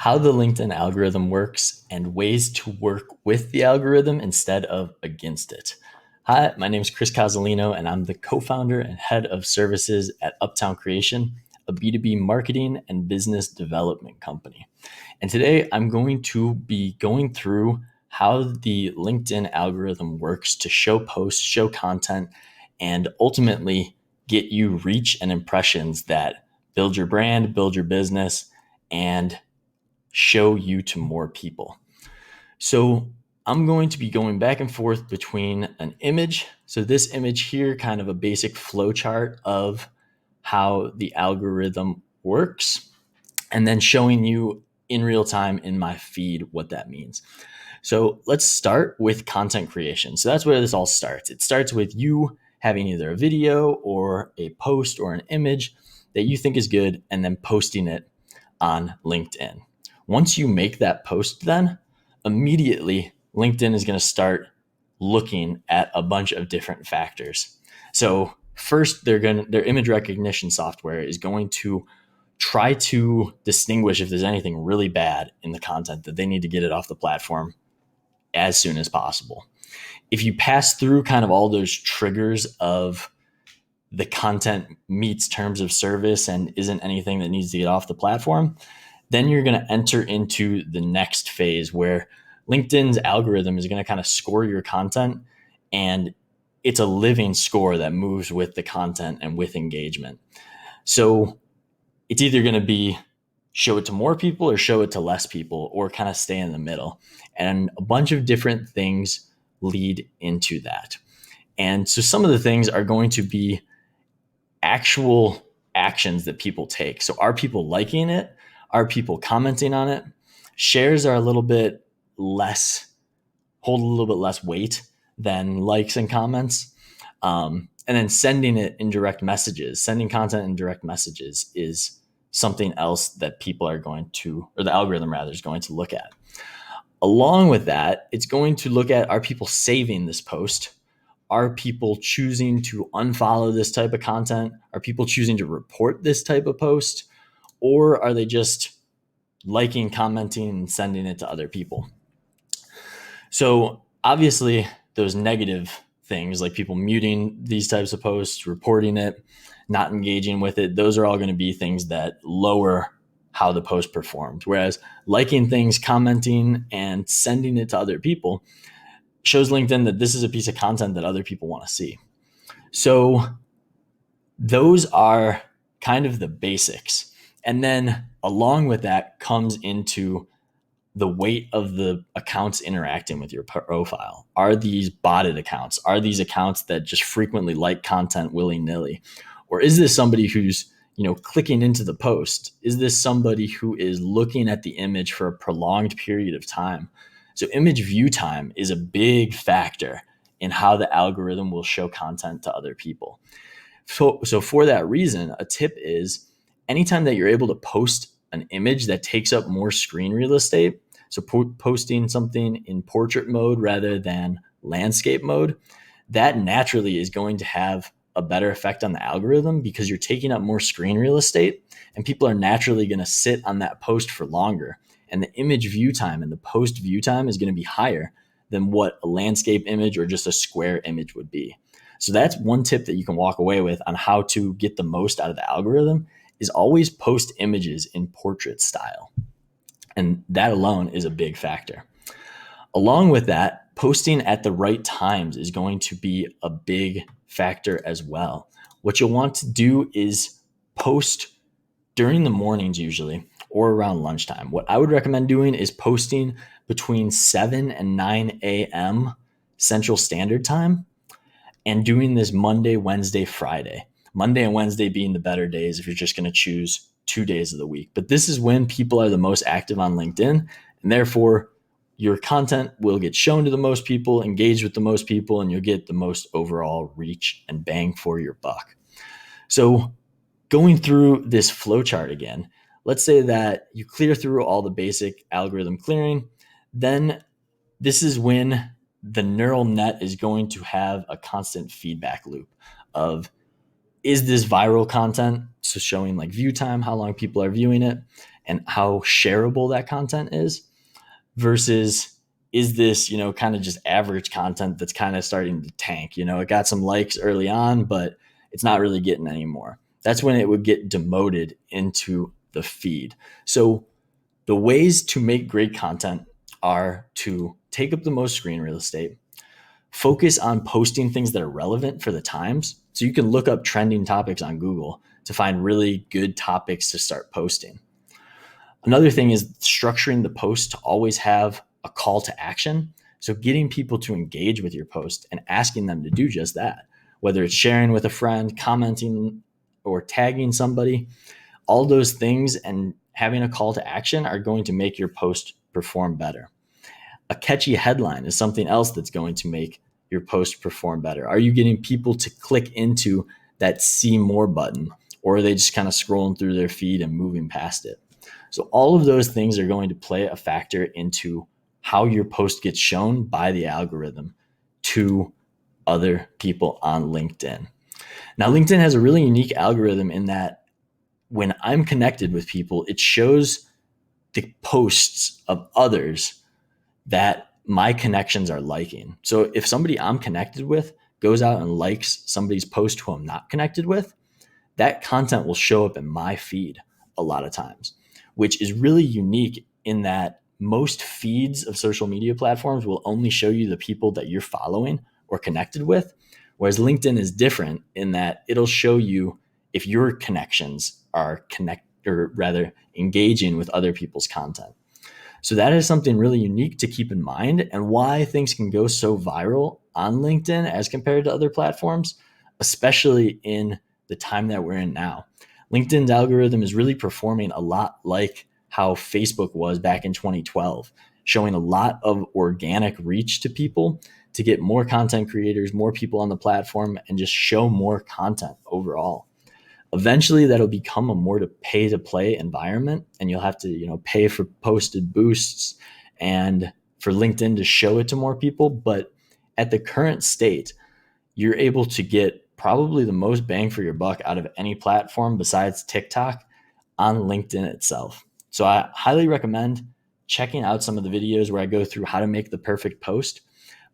how the LinkedIn algorithm works and ways to work with the algorithm instead of against it. Hi, my name is Chris Casalino, and I'm the co-founder and head of services at Uptown Creation, a B2B marketing and business development company. And today I'm going to be going through how the LinkedIn algorithm works to show posts, show content, and ultimately get you reach and impressions that build your brand, build your business, and show you to more people. So I'm going to be going back and forth between an image. So this image here, kind of a basic flow chart of how the algorithm works, and then showing you in real time in my feed what that means. So let's start with content creation. So that's where this all starts. It starts with you having either a video or a post or an image that you think is good, and then posting it on LinkedIn. Once you make that post, then immediately LinkedIn is going to start looking at a bunch of different factors. So first, their image recognition software is going to try to distinguish if there's anything really bad in the content that they need to get it off the platform as soon as possible. If you pass through kind of all those triggers of the content meets terms of service and isn't anything that needs to get off the platform, then you're going to enter into the next phase where LinkedIn's algorithm is going to kind of score your content, and it's a living score that moves with the content and with engagement. So it's either going to be show it to more people or show it to less people, or kind of stay in the middle. And a bunch of different things lead into that. And so some of the things are going to be actual actions that people take. So are people liking it? Are people commenting on it? Shares are a little bit less, hold a little bit less weight than likes and comments. And then sending it in direct messages, sending content in direct messages is something else that people are going to, or the algorithm rather, is going to look at. Along with that, it's going to look at, are people saving this post? Are people choosing to unfollow this type of content? Are people choosing to report this type of post? Or are they just liking, commenting, and sending it to other people? So obviously those negative things, like people muting these types of posts, reporting it, not engaging with it, those are all going to be things that lower how the post performed. Whereas liking things, commenting, and sending it to other people shows LinkedIn that this is a piece of content that other people want to see. So those are kind of the basics. And then along with that comes into the weight of the accounts interacting with your profile. Are these botted accounts? Are these accounts that just frequently like content willy-nilly? Or is this somebody who's, clicking into the post? Is this somebody who is looking at the image for a prolonged period of time? So image view time is a big factor in how the algorithm will show content to other people. So for that reason, a tip is anytime that you're able to post an image that takes up more screen real estate, so posting something in portrait mode rather than landscape mode, that naturally is going to have a better effect on the algorithm because you're taking up more screen real estate, and people are naturally going to sit on that post for longer. And the image view time and the post view time is going to be higher than what a landscape image or just a square image would be. So that's one tip that you can walk away with on how to get the most out of the algorithm, is always post images in portrait style. And that alone is a big factor. Along with that, posting at the right times is going to be a big factor as well. What you'll want to do is post during the mornings usually, or around lunchtime. What I would recommend doing is posting between 7 and 9 a.m. Central Standard Time, and doing this Monday, Wednesday, Friday. Monday and Wednesday being the better days if you're just going to choose 2 days of the week. But this is when people are the most active on LinkedIn, and therefore your content will get shown to the most people, engage with the most people, and you'll get the most overall reach and bang for your buck. So going through this flowchart again, let's say that you clear through all the basic algorithm clearing, then this is when the neural net is going to have a constant feedback loop of is this viral content? So showing like view time, how long people are viewing it, and how shareable that content is, versus is this, kind of just average content that's kind of starting to tank? It got some likes early on, but it's not really getting any more. That's when it would get demoted into the feed. So the ways to make great content are to take up the most screen real estate, focus on posting things that are relevant for the times. So you can look up trending topics on Google to find really good topics to start posting. Another thing is structuring the post to always have a call to action. So getting people to engage with your post and asking them to do just that, whether it's sharing with a friend, commenting, or tagging somebody, all those things and having a call to action are going to make your post perform better. A catchy headline is something else that's going to make your post perform better. Are you getting people to click into that see more button, or are they just kind of scrolling through their feed and moving past it? So all of those things are going to play a factor into how your post gets shown by the algorithm to other people on LinkedIn. Now, LinkedIn has a really unique algorithm in that when I'm connected with people, it shows the posts of others that my connections are liking. So if somebody I'm connected with goes out and likes somebody's post who I'm not connected with, that content will show up in my feed a lot of times, which is really unique in that most feeds of social media platforms will only show you the people that you're following or connected with. Whereas LinkedIn is different in that it'll show you if your connections are or rather engaging with other people's content. So that is something really unique to keep in mind, and why things can go so viral on LinkedIn as compared to other platforms, especially in the time that we're in now. LinkedIn's algorithm is really performing a lot like how Facebook was back in 2012, showing a lot of organic reach to people to get more content creators, more people on the platform, and just show more content overall. Eventually that'll become a more to pay to play environment, and you'll have to, pay for posted boosts and for LinkedIn to show it to more people. But at the current state, you're able to get probably the most bang for your buck out of any platform besides TikTok on LinkedIn itself. So I highly recommend checking out some of the videos where I go through how to make the perfect post.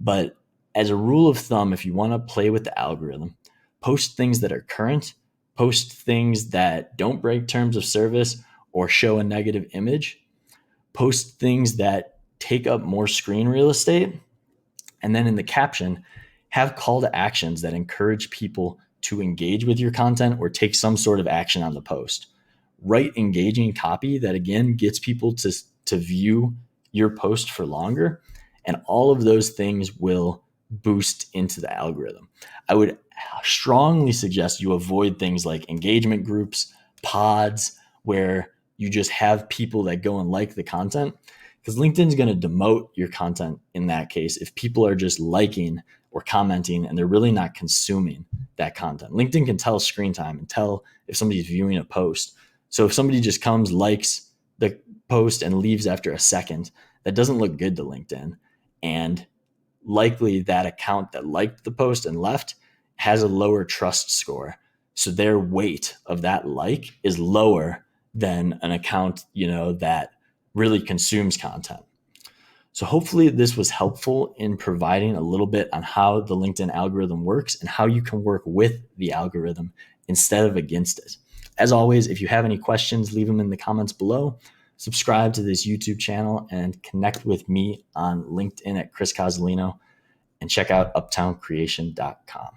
But as a rule of thumb, if you want to play with the algorithm, post things that are current, post things that don't break terms of service or show a negative image, post things that take up more screen real estate, and then in the caption, have call to actions that encourage people to engage with your content or take some sort of action on the post. Write engaging copy that again gets people to view your post for longer, and all of those things will boost into the algorithm. I would strongly suggest you avoid things like engagement groups, pods, where you just have people that go and like the content, because LinkedIn's going to demote your content in that case if people are just liking or commenting and they're really not consuming that content. LinkedIn can tell screen time and tell if somebody's viewing a post. So if somebody just comes, likes the post and leaves after a second, that doesn't look good to LinkedIn. And likely that account that liked the post and left has a lower trust score. So their weight of that like is lower than an account, that really consumes content. So hopefully this was helpful in providing a little bit on how the LinkedIn algorithm works and how you can work with the algorithm instead of against it. As always, if you have any questions, leave them in the comments below. Subscribe to this YouTube channel and connect with me on LinkedIn at Chris Cozzolino, and check out uptowncreation.com.